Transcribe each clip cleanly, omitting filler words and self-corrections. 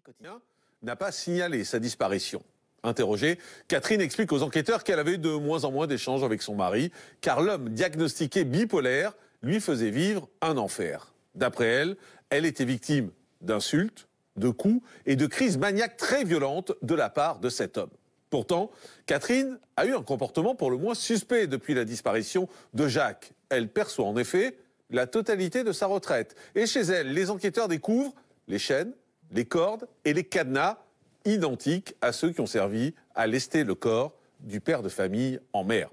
quotidien n'a pas signalé sa disparition. Interrogée, Catherine explique aux enquêteurs qu'elle avait de moins en moins d'échanges avec son mari, car l'homme diagnostiqué bipolaire lui faisait vivre un enfer. D'après elle, elle était victime d'insultes, de coups et de crises maniaques très violentes de la part de cet homme. Pourtant, Catherine a eu un comportement pour le moins suspect depuis la disparition de Jacques. Elle perçoit en effet la totalité de sa retraite. Et chez elle, les enquêteurs découvrent les chaînes, les cordes et les cadenas identiques à ceux qui ont servi à lester le corps du père de famille en mer.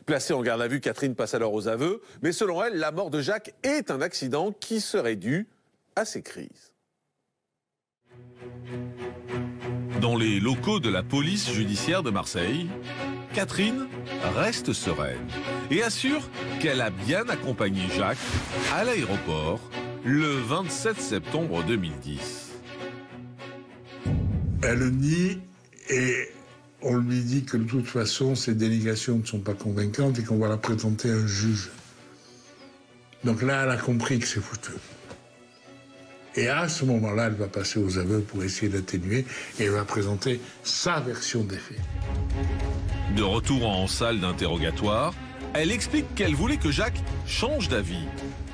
Placée en garde à vue, Catherine passe alors aux aveux, mais selon elle, la mort de Jacques est un accident qui serait dû à ces crises. Dans les locaux de la police judiciaire de Marseille, Catherine reste sereine et assure qu'elle a bien accompagné Jacques à l'aéroport le 27 septembre 2010. Elle nie et on lui dit que de toute façon ses dénégations ne sont pas convaincantes et qu'on va la présenter à un juge. Donc là, elle a compris que c'est foutu. Et à ce moment-là, elle va passer aux aveux pour essayer d'atténuer et elle va présenter sa version des faits. De retour en salle d'interrogatoire, elle explique qu'elle voulait que Jacques change d'avis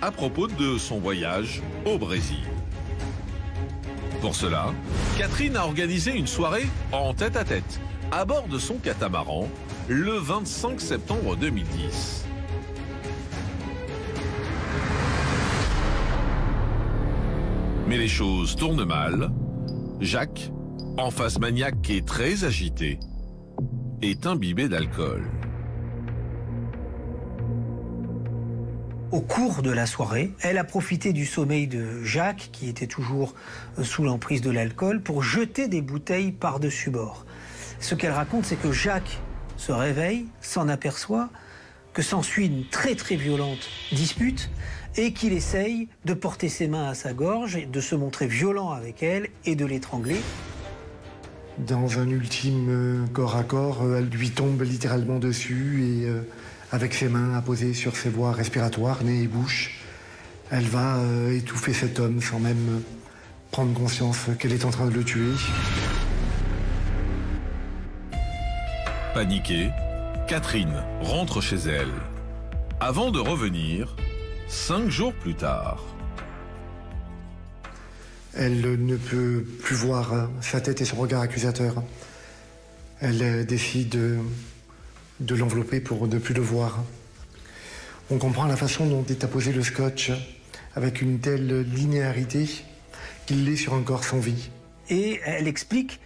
à propos de son voyage au Brésil. Pour cela, Catherine a organisé une soirée en tête-à-tête à bord de son catamaran le 25 septembre 2010. Mais les choses tournent mal. Jacques, en phase maniaque et très agité, est imbibé d'alcool. Au cours de la soirée, elle a profité du sommeil de Jacques, qui était toujours sous l'emprise de l'alcool, pour jeter des bouteilles par-dessus bord. Ce qu'elle raconte, c'est que Jacques se réveille, s'en aperçoit, que s'ensuit une très très violente dispute et qu'il essaye de porter ses mains à sa gorge, et de se montrer violent avec elle et de l'étrangler. Dans un ultime corps à corps, elle lui tombe littéralement dessus et avec ses mains apposées sur ses voies respiratoires, nez et bouche, elle va étouffer cet homme sans même prendre conscience qu'elle est en train de le tuer. Paniquée, Catherine rentre chez elle, avant de revenir 5 jours plus tard. Elle ne peut plus voir sa tête et son regard accusateur. Elle décide de l'envelopper pour ne plus le voir. On comprend la façon dont est apposé le scotch avec une telle linéarité qu'il l'est sur un corps sans vie. Et elle explique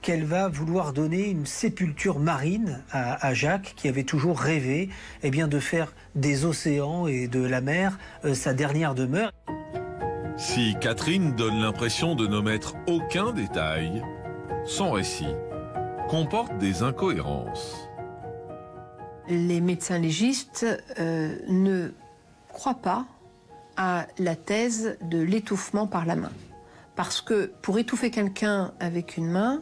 qu'elle va vouloir donner une sépulture marine à Jacques, qui avait toujours rêvé de faire des océans et de la mer sa dernière demeure. Si Catherine donne l'impression de n'omettre aucun détail, son récit comporte des incohérences. Les médecins légistes ne croient pas à la thèse de l'étouffement par la main. Parce que pour étouffer quelqu'un avec une main,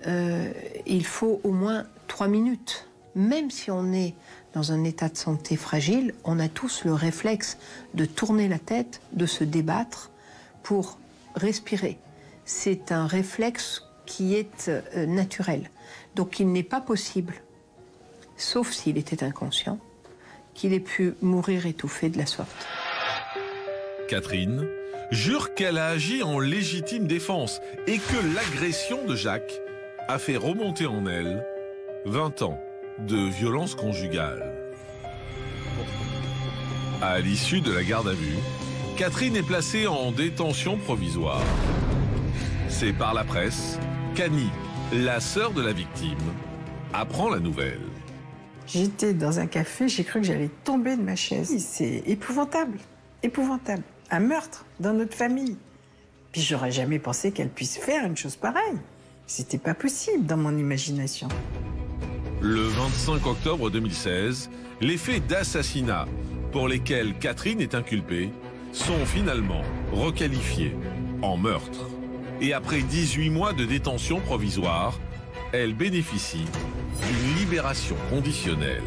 il faut au moins 3 minutes. Même si on est dans un état de santé fragile, on a tous le réflexe de tourner la tête, de se débattre pour respirer. C'est un réflexe qui est naturel. Donc il n'est pas possible, sauf s'il était inconscient, qu'il ait pu mourir étouffé de la sorte. Catherine jure qu'elle a agi en légitime défense et que l'agression de Jacques a fait remonter en elle 20 ans de violence conjugale. À l'issue de la garde à vue, Catherine est placée en détention provisoire. C'est par la presse qu'Annie, la sœur de la victime, apprend la nouvelle. J'étais dans un café, j'ai cru que j'allais tomber de ma chaise. C'est épouvantable, épouvantable. Un meurtre dans notre famille. Puis j'aurais jamais pensé qu'elle puisse faire une chose pareille. C'était pas possible dans mon imagination. Le 25 octobre 2016, les faits d'assassinat pour lesquels Catherine est inculpée sont finalement requalifiés en meurtre. Et après 18 mois de détention provisoire, « 」 elle bénéficie d'une libération conditionnelle.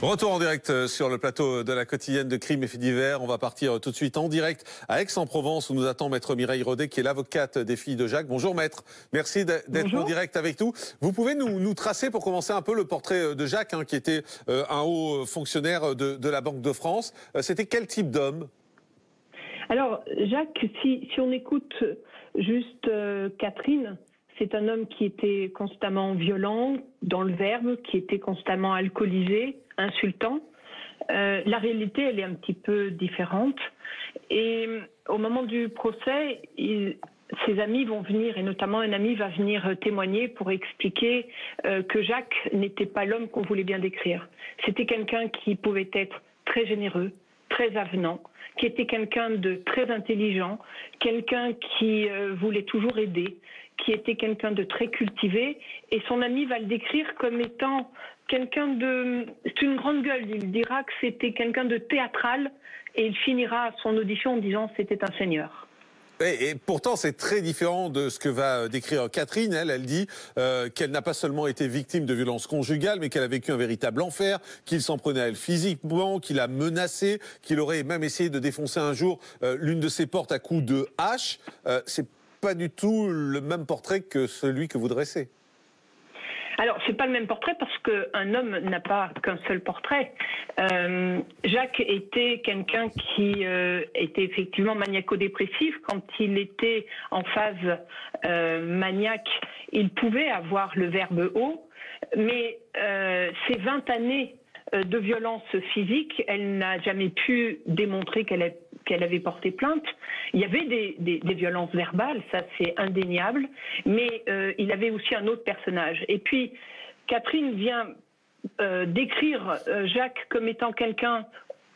Retour en direct sur le plateau de la quotidienne de Crimes et Faits divers. On va partir tout de suite en direct à Aix-en-Provence où nous attend maître Mireille Rodet qui est l'avocate des filles de Jacques. Bonjour maître, merci d'être en direct avec nous. Vous pouvez nous tracer pour commencer un peu le portrait de Jacques qui était un haut fonctionnaire de la Banque de France. C'était quel type d'homme? Alors Jacques, si on écoute juste Catherine, c'est un homme qui était constamment violent dans le verbe, qui était constamment alcoolisé, insultant. La réalité, elle est un petit peu différente. Et au moment du procès, ses amis vont venir, et notamment un ami va venir témoigner pour expliquer que Jacques n'était pas l'homme qu'on voulait bien décrire. C'était quelqu'un qui pouvait être très généreux, très avenant, qui était quelqu'un de très intelligent, quelqu'un qui voulait toujours aider, qui était quelqu'un de très cultivé, et son ami va le décrire comme étant quelqu'un de... C'est une grande gueule, il dira que c'était quelqu'un de théâtral, et il finira son audition en disant c'était un seigneur. Et pourtant, c'est très différent de ce que va décrire Catherine. Elle dit qu'elle n'a pas seulement été victime de violences conjugales, mais qu'elle a vécu un véritable enfer, qu'il s'en prenait à elle physiquement, qu'il a menacé, qu'il aurait même essayé de défoncer un jour l'une de ses portes à coups de hache. C'est pas du tout le même portrait que celui que vous dressez. Alors, c'est pas le même portrait parce qu'un homme n'a pas qu'un seul portrait. Jacques était quelqu'un qui était effectivement maniaco-dépressif. Quand il était en phase maniaque, il pouvait avoir le verbe haut, mais ces 20 années de violence physique, elle n'a jamais pu démontrer qu'elle avait porté plainte. Il y avait des violences verbales, ça c'est indéniable, mais il avait aussi un autre personnage. Et puis, Catherine vient décrire Jacques comme étant quelqu'un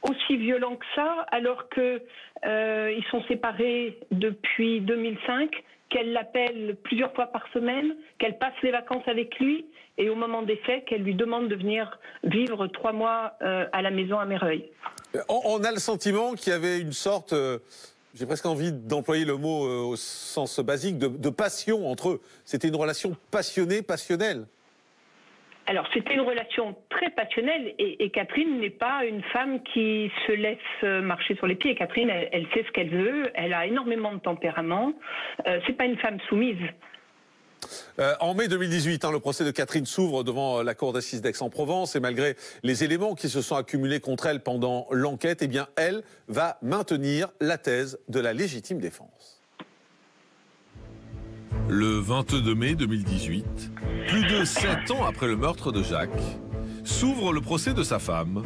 aussi violent que ça, alors qu'ils sont séparés depuis 2005, qu'elle l'appelle plusieurs fois par semaine, qu'elle passe les vacances avec lui, et au moment des faits, qu'elle lui demande de venir vivre 3 mois à la maison à Mereuil. On a le sentiment qu'il y avait une sorte, j'ai presque envie d'employer le mot au sens basique, de passion entre eux. C'était une relation passionnée, passionnelle. Alors, c'était une relation très passionnelle et Catherine n'est pas une femme qui se laisse marcher sur les pieds. Catherine, elle sait ce qu'elle veut, elle a énormément de tempérament. C'est pas une femme soumise. En mai 2018, le procès de Catherine s'ouvre devant la cour d'assises d'Aix-en-Provence et malgré les éléments qui se sont accumulés contre elle pendant l'enquête, eh bien, elle va maintenir la thèse de la légitime défense. Le 22 mai 2018, plus de 7 ans après le meurtre de Jacques, s'ouvre le procès de sa femme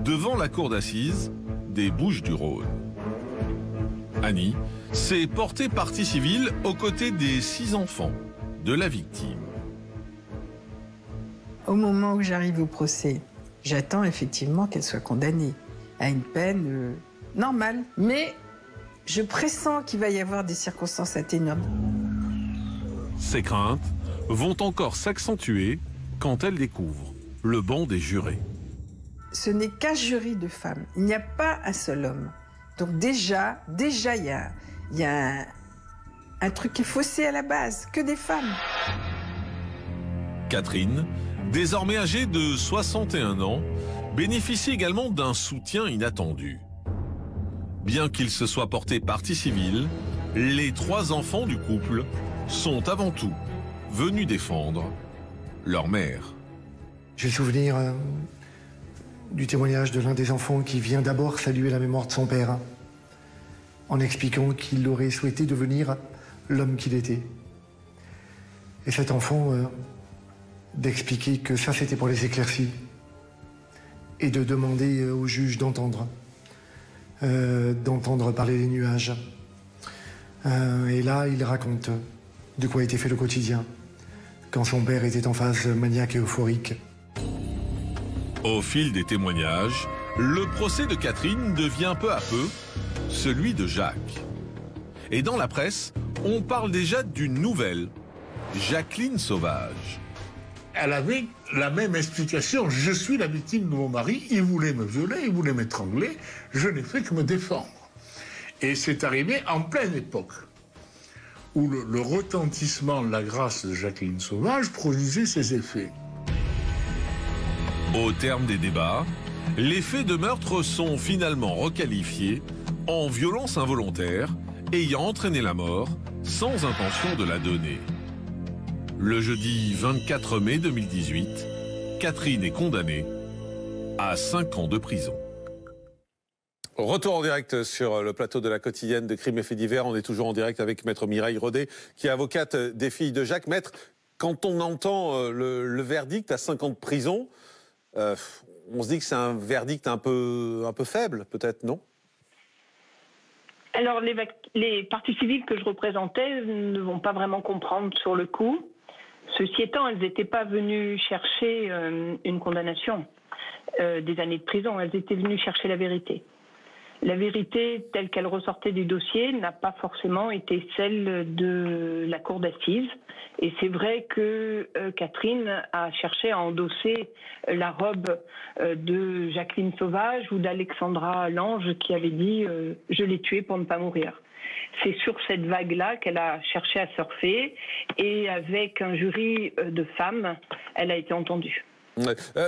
devant la cour d'assises des Bouches-du-Rhône. Annie s'est portée partie civile aux côtés des 6 enfants de la victime. Au moment où j'arrive au procès, j'attends effectivement qu'elle soit condamnée à une peine normale. Mais je pressens qu'il va y avoir des circonstances atténuantes. Ces craintes vont encore s'accentuer quand elle découvre le banc des jurés. Ce n'est qu'un jury de femmes. Il n'y a pas un seul homme. Donc déjà, il y a un truc qui est faussé à la base, que des femmes. Catherine, désormais âgée de 61 ans, bénéficie également d'un soutien inattendu. Bien qu'il se soit porté partie civile, les 3 enfants du couple sont avant tout venus défendre leur mère. J'ai le souvenir du témoignage de l'un des enfants qui vient d'abord saluer la mémoire de son père, en expliquant qu'il aurait souhaité devenir l'homme qu'il était. Et cet enfant d'expliquer que ça c'était pour les éclaircies et de demander au juge d'entendre parler les nuages. Et là, il raconte de quoi était fait le quotidien quand son père était en phase maniaque et euphorique. Au fil des témoignages, le procès de Catherine devient peu à peu celui de Jacques. Et dans la presse, on parle déjà d'une nouvelle, Jacqueline Sauvage. Elle avait la même explication. Je suis la victime de mon mari, il voulait me violer, il voulait m'étrangler, je n'ai fait que me défendre. Et c'est arrivé en pleine époque où le retentissement de la grâce de Jacqueline Sauvage produisait ses effets. Au terme des débats, Les faits de meurtre sont finalement requalifiés en violence involontaire ayant entraîné la mort sans intention de la donner. Le jeudi 24 mai 2018, Catherine est condamnée à 5 ans de prison. Retour en direct sur le plateau de la quotidienne de Crimes et Faits divers. On est toujours en direct avec Maître Mireille Rodet, qui est avocate des filles de Jacques. Maître, quand on entend le verdict à 5 ans de prison, on se dit que c'est un verdict un peu faible, peut-être, non? Alors, les parties civiles que je représentais ne vont pas vraiment comprendre sur le coup. Ceci étant, elles n'étaient pas venues chercher une condamnation des années de prison. Elles étaient venues chercher la vérité. La vérité telle qu'elle ressortait du dossier n'a pas forcément été celle de la cour d'assises. Et c'est vrai que Catherine a cherché à endosser la robe de Jacqueline Sauvage ou d'Alexandra Lange qui avait dit « je l'ai tué pour ne pas mourir ». C'est sur cette vague-là qu'elle a cherché à surfer et avec un jury de femmes, elle a été entendue.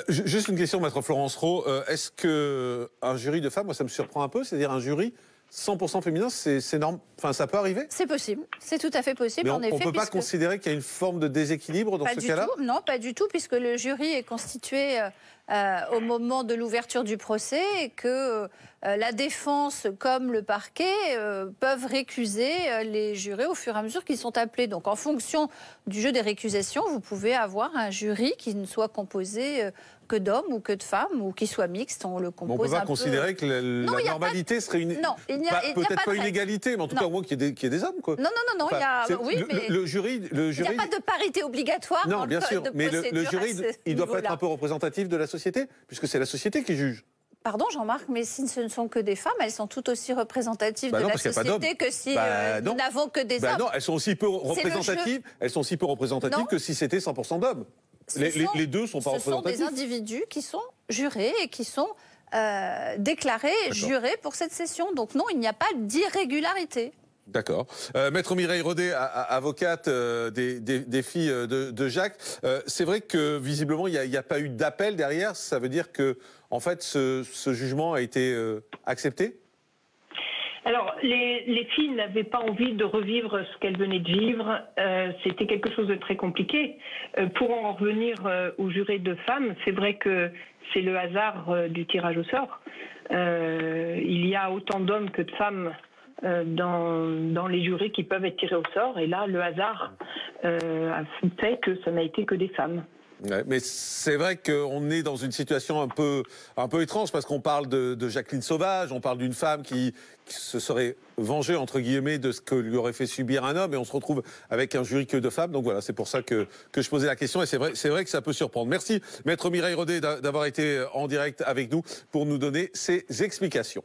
Juste une question, Maître Florence Rowe. Est-ce qu'un jury de femmes, moi ça me surprend un peu, c'est-à-dire un jury 100% féminin, c'est normal, enfin ça peut arriver? C'est possible, c'est tout à fait possible. Mais en effet, on ne peut pas considérer qu'il y a une forme de déséquilibre dans ce cas-là? Non, pas du tout, puisque le jury est constitué au moment de l'ouverture du procès et que la défense comme le parquet peuvent récuser les jurés au fur et à mesure qu'ils sont appelés. Donc en fonction du jeu des récusations, vous pouvez avoir un jury qui ne soit composé que d'hommes ou que de femmes ou qui soit mixte. On le compose. On ne peut pas considérer que la normalité serait une... Non, il n'y a peut-être pas une égalité, mais en tout cas au moins qu'il y ait des hommes, quoi. Non, Enfin, le jury... Il n'y a pas de parité obligatoire. Non, bien sûr, mais le jury, il doit pas être un peu représentatif de la société, puisque c'est la société qui juge. Pardon, Jean-Marc, mais si ce ne sont que des femmes, elles sont tout aussi représentatives de la société que si nous n'avons que des hommes. Non, elles sont aussi peu représentatives. Elles sont aussi peu représentatives que si c'était 100% d'hommes. Les deux sont pas représentatifs. Ce sont des individus qui sont jurés et qui sont déclarés jurés pour cette session. Donc non, il n'y a pas d'irrégularité. D'accord. Maître Mireille Rodet, avocate des filles de Jacques, c'est vrai que visiblement il n'y a pas eu d'appel derrière. Ça veut dire que en fait ce jugement a été accepté? Alors, les filles n'avaient pas envie de revivre ce qu'elles venaient de vivre. C'était quelque chose de très compliqué. Pour en revenir aux jurés de femmes, c'est vrai que c'est le hasard du tirage au sort. Il y a autant d'hommes que de femmes dans les jurés qui peuvent être tirés au sort. Et là, le hasard a fait que ça n'a été que des femmes. Ouais, mais c'est vrai qu'on est dans une situation un peu étrange parce qu'on parle de Jacqueline Sauvage, on parle d'une femme qui se serait vengée entre guillemets de ce que lui aurait fait subir un homme et on se retrouve avec un jury que de femmes. Donc voilà, c'est pour ça que je posais la question et c'est vrai que ça peut surprendre. Merci Maître Mireille Rodet d'avoir été en direct avec nous pour nous donner ces explications.